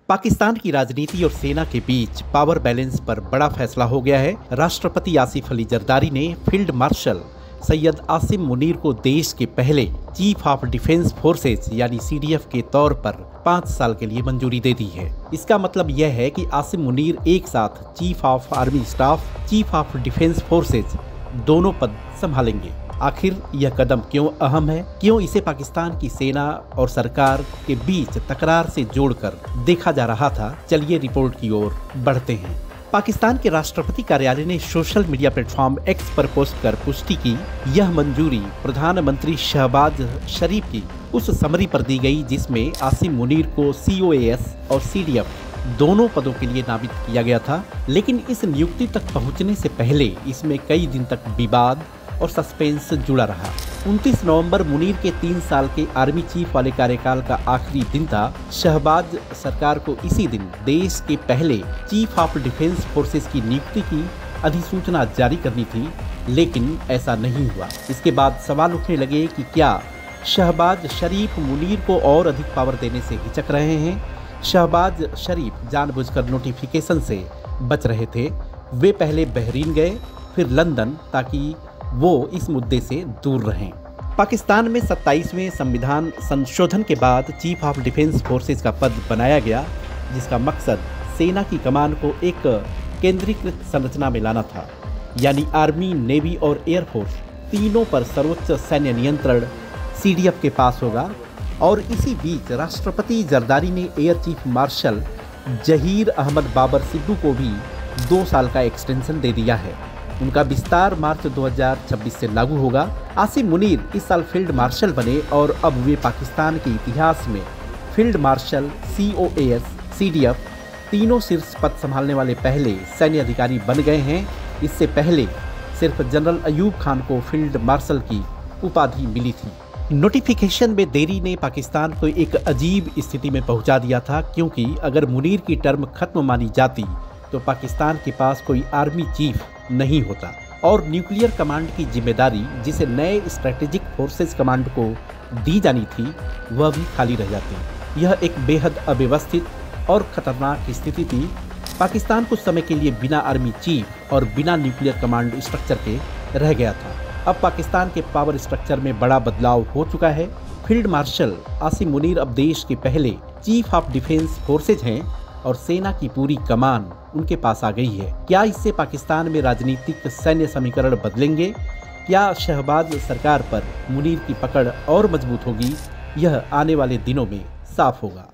पाकिस्तान की राजनीति और सेना के बीच पावर बैलेंस पर बड़ा फैसला हो गया है। राष्ट्रपति आसिफ अली जरदारी ने फील्ड मार्शल सैयद आसिम मुनीर को देश के पहले चीफ ऑफ डिफेंस फोर्सेज यानी सीडीएफ के तौर पर 5 साल के लिए मंजूरी दे दी है। इसका मतलब यह है कि आसिम मुनीर एक साथ chief of army staff, chief of defence forces दोनों पद संभालेंगे। आखिर यह कदम क्यों अहम है, क्यों इसे पाकिस्तान की सेना और सरकार के बीच तकरार से जोड़कर देखा जा रहा था, चलिए रिपोर्ट की ओर बढ़ते हैं। पाकिस्तान के राष्ट्रपति कार्यालय ने सोशल मीडिया प्लेटफॉर्म एक्स पर पोस्ट कर पुष्टि की। यह मंजूरी प्रधानमंत्री शहबाज शरीफ की उस समरी पर दी गई जिसमें आसिम मुनीर को COAS और CDF दोनों पदों के लिए नामित किया गया था। लेकिन इस नियुक्ति तक पहुंचने से पहले इसमें कई दिन तक विवाद और सस्पेंस जुड़ा रहा। 29 नवंबर मुनीर के 3 साल के आर्मी चीफ वाले कार्यकाल का आखिरी दिन था। शहबाज सरकार को इसी दिन देश के पहले चीफ ऑफ डिफेंस फोर्सेस की नियुक्ति की अधिसूचना जारी करनी थी, लेकिन ऐसा नहीं हुआ। इसके बाद सवाल उठने लगे कि क्या शहबाज शरीफ मुनीर को और अधिक पावर देने से हिचक रहे हैं। शहबाज शरीफ जानबूझकर नोटिफिकेशन से बच रहे थे। वे पहले बहरीन गए, फिर लंदन, ताकि वो इस मुद्दे से दूर रहें। पाकिस्तान में 27वें संविधान संशोधन के बाद चीफ ऑफ डिफेंस फोर्सेज का पद बनाया गया, जिसका मकसद सेना की कमान को एक केंद्रीकृत संरचना में लाना था, यानी आर्मी, नेवी और एयरफोर्स तीनों पर सर्वोच्च सैन्य नियंत्रण CDF के पास होगा। और इसी बीच राष्ट्रपति जरदारी ने air chief marshal Zaheer Ahmed Babar Sidhu को भी 2 साल का एक्सटेंशन दे दिया है। उनका विस्तार मार्च 2026 से लागू होगा। आसिम मुनीर इस साल फील्ड मार्शल बने और अब वे पाकिस्तान के इतिहास में फील्ड मार्शल, COAS, CDF तीनों शीर्ष पद संभालने वाले पहले सैन्य अधिकारी बन गए हैं। इससे पहले सिर्फ जनरल अयूब खान को फील्ड मार्शल की उपाधि मिली थी। नोटिफिकेशन में देरी ने पाकिस्तान को एक अजीब स्थिति में पहुंचा दिया था, क्योंकि अगर मुनीर की टर्म खत्म मानी जाती तो पाकिस्तान के पास कोई आर्मी चीफ नहीं होता और न्यूक्लियर कमांड की जिम्मेदारी जिसे नए स्ट्रेटेजिक फोर्सेस कमांड को दी जानी थी, वह भी खाली रह जाती। यह एक बेहद अव्यवस्थित और खतरनाक स्थिति थी। पाकिस्तान कुछ समय के लिए बिना आर्मी चीफ और बिना न्यूक्लियर कमांड स्ट्रक्चर के रह गया था। अब पाकिस्तान के पावर स्ट्रक्चर में बड़ा बदलाव हो चुका है। फील्ड मार्शल आसिम मुनीर अब देश के पहले चीफ ऑफ डिफेंस फोर्सेज हैं और सेना की पूरी कमान उनके पास आ गई है। क्या इससे पाकिस्तान में राजनीतिक सैन्य समीकरण बदलेंगे? क्या शहबाज सरकार पर मुनीर की पकड़ और मजबूत होगी? यह आने वाले दिनों में साफ होगा।